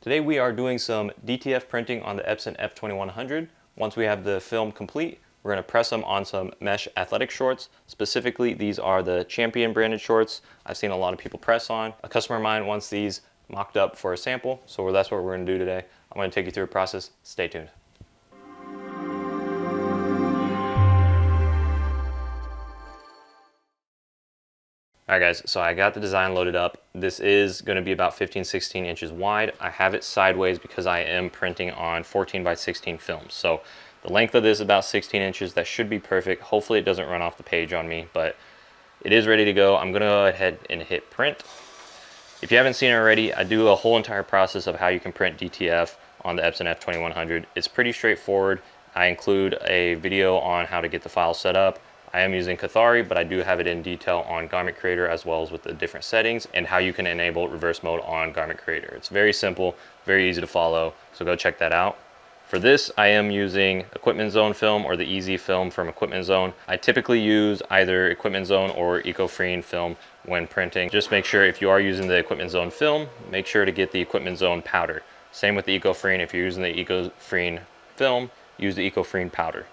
Today we are doing some DTF printing on the Epson F2100. Once we have the film complete, we're going to press them on some mesh athletic shorts. Specifically, these are the Champion branded shorts I've seen a lot of people press on. A customer of mine wants these mocked up for a sample, so that's what we're going to do today. I'm going to take you through a process. Stay tuned. Alright guys, so I got the design loaded up. This is going to be about 15-16 inches wide. I have it sideways because I am printing on 14x16 films. So the length of this is about 16 inches. That should be perfect. Hopefully it doesn't run off the page on me, but it is ready to go. I'm going to go ahead and hit print. If you haven't seen it already, I do a whole entire process of how you can print DTF on the Epson F2100. It's pretty straightforward. I include a video on how to get the file set up. I am using Cathari, but I do have it in detail on Garment Creator as well as with the different settings and how you can enable reverse mode on Garment Creator. It's very simple, very easy to follow, so go check that out. For this, I am using Equipment Zone film or the Easy film from Equipment Zone. I typically use either Equipment Zone or Eco-Freen film when printing. Just make sure if you are using the Equipment Zone film, make sure to get the Equipment Zone powder. Same with the Eco-Freen. If you're using the Eco-Freen film, use the Eco-Freen powder.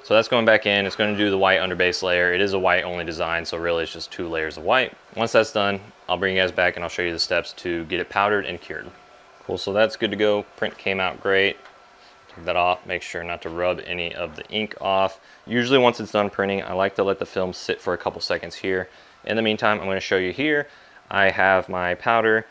So that's going back in. It's going to do the white underbase layer. It is a white only design, so really it's just 2 layers of white. Once that's done, I'll bring you guys back and I'll show you the steps to get it powdered and cured. Cool, so that's good to go. Print came out great. Take that off, make sure not to rub any of the ink off. Usually once it's done printing, I like to let the film sit for a couple seconds here. In the meantime, I'm going to show you here. I have my powder.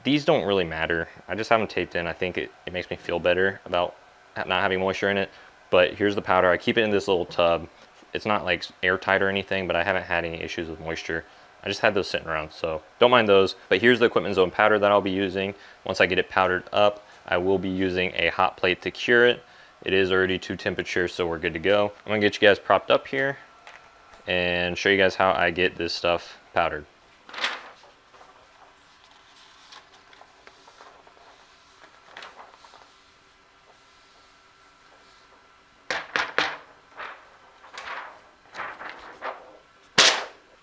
These don't really matter. I just have them taped in. I think it makes me feel better about not having moisture in it. But here's the powder. I keep it in this little tub. It's not like airtight or anything, but I haven't had any issues with moisture. I just had those sitting around, so don't mind those. But here's the Equipment Zone powder that I'll be using. Once I get it powdered up, I will be using a hot plate to cure it. It is already to temperature, so we're good to go. I'm gonna get you guys propped up here and show you guys how I get this stuff powdered.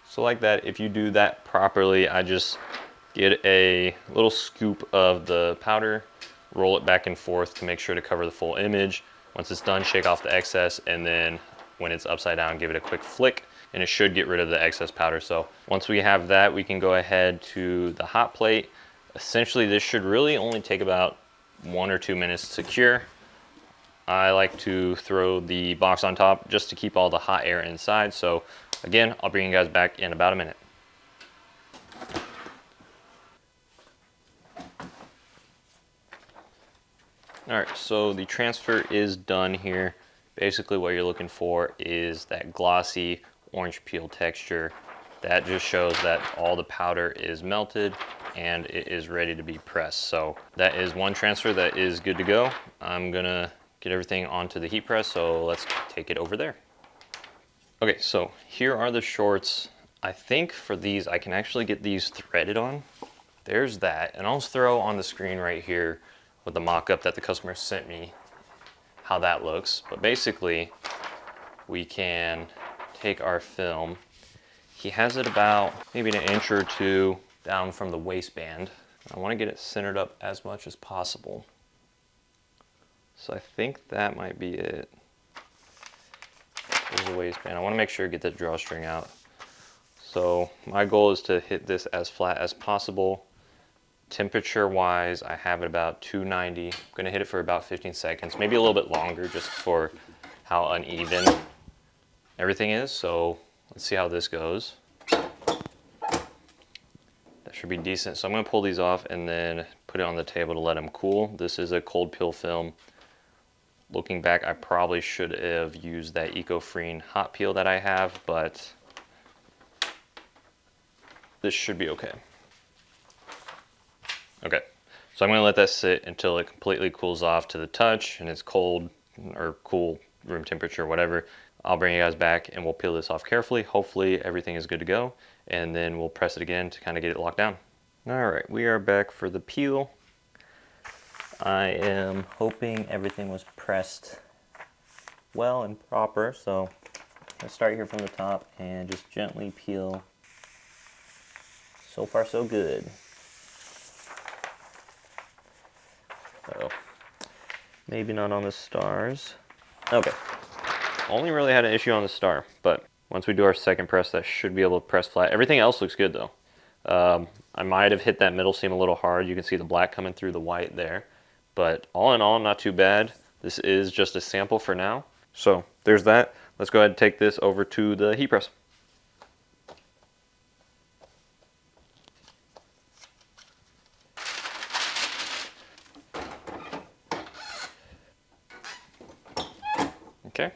So like that, if you do that properly, I just get a little scoop of the powder, roll it back and forth to make sure to cover the full image. Once it's done, shake off the excess, and then when it's upside down, give it a quick flick, and it should get rid of the excess powder. So once we have that, we can go ahead to the hot plate. Essentially, this should really only take about 1 or 2 minutes to cure. I like to throw the box on top just to keep all the hot air inside. So again, I'll bring you guys back in about a minute. All right, so the transfer is done here. Basically what you're looking for is that glossy orange peel texture. That just shows that all the powder is melted and it is ready to be pressed. So that is one transfer that is good to go. I'm gonna get everything onto the heat press, so let's take it over there. Okay, so here are the shorts. I think for these, I can actually get these threaded on. There's that, and I'll just throw on the screen right here with the mock-up that the customer sent me, how that looks. But basically, we can take our film. He has it about maybe an inch or 2 down from the waistband. I want to get it centered up as much as possible. So I think that might be it. There's the waistband. I want to make sure to get the drawstring out. So my goal is to hit this as flat as possible. Temperature wise, I have it about 290. I'm going to hit it for about 15 seconds, maybe a little bit longer just for how uneven everything is. So let's see how this goes. That should be decent. So I'm going to pull these off and then put it on the table to let them cool. This is a cold peel film. Looking back, I probably should have used that Eco-Freen hot peel that I have, but this should be okay. Okay, so I'm gonna let that sit until it completely cools off to the touch and it's cold or cool room temperature, whatever. I'll bring you guys back and we'll peel this off carefully. Hopefully everything is good to go, and then we'll press it again to kind of get it locked down. All right, we are back for the peel. I am hoping everything was pressed well and proper, so Let's start here from the top and just gently peel. So far so good. Uh-oh. Maybe not on the stars. Okay. Only really had an issue on the star, but once we do our second press, that should be able to press flat. Everything else looks good though. I might have hit that middle seam a little hard. You can see the black coming through the white there. But all in all, not too bad. This is just a sample for now. So there's that. Let's go ahead and take this over to the heat press. Okay.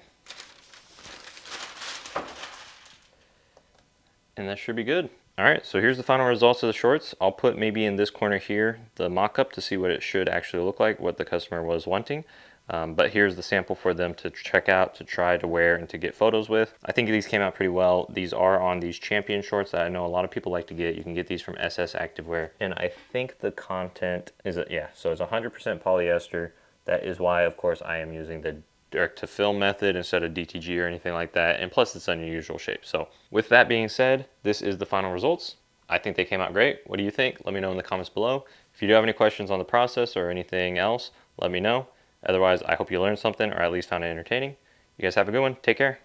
And that should be good. All right, so here's the final results of the shorts. I'll put maybe in this corner here the mock-up to see what it should actually look like, what the customer was wanting. But here's the sample for them to check out, to try to wear, and to get photos with. I think these came out pretty well. These are on these Champion shorts that I know a lot of people like to get. You can get these from SS Activewear. And I think the content is, yeah, so it's 100% polyester. That is why, of course, I am using the direct to film method instead of DTG or anything like that, and plus it's unusual shape. So with that being said, this is the final results. I think they came out great. What do you think? Let me know in the comments below. If you do have any questions on the process or anything else, let me know. Otherwise, I hope you learned something or at least found it entertaining. You guys have a good one. Take care.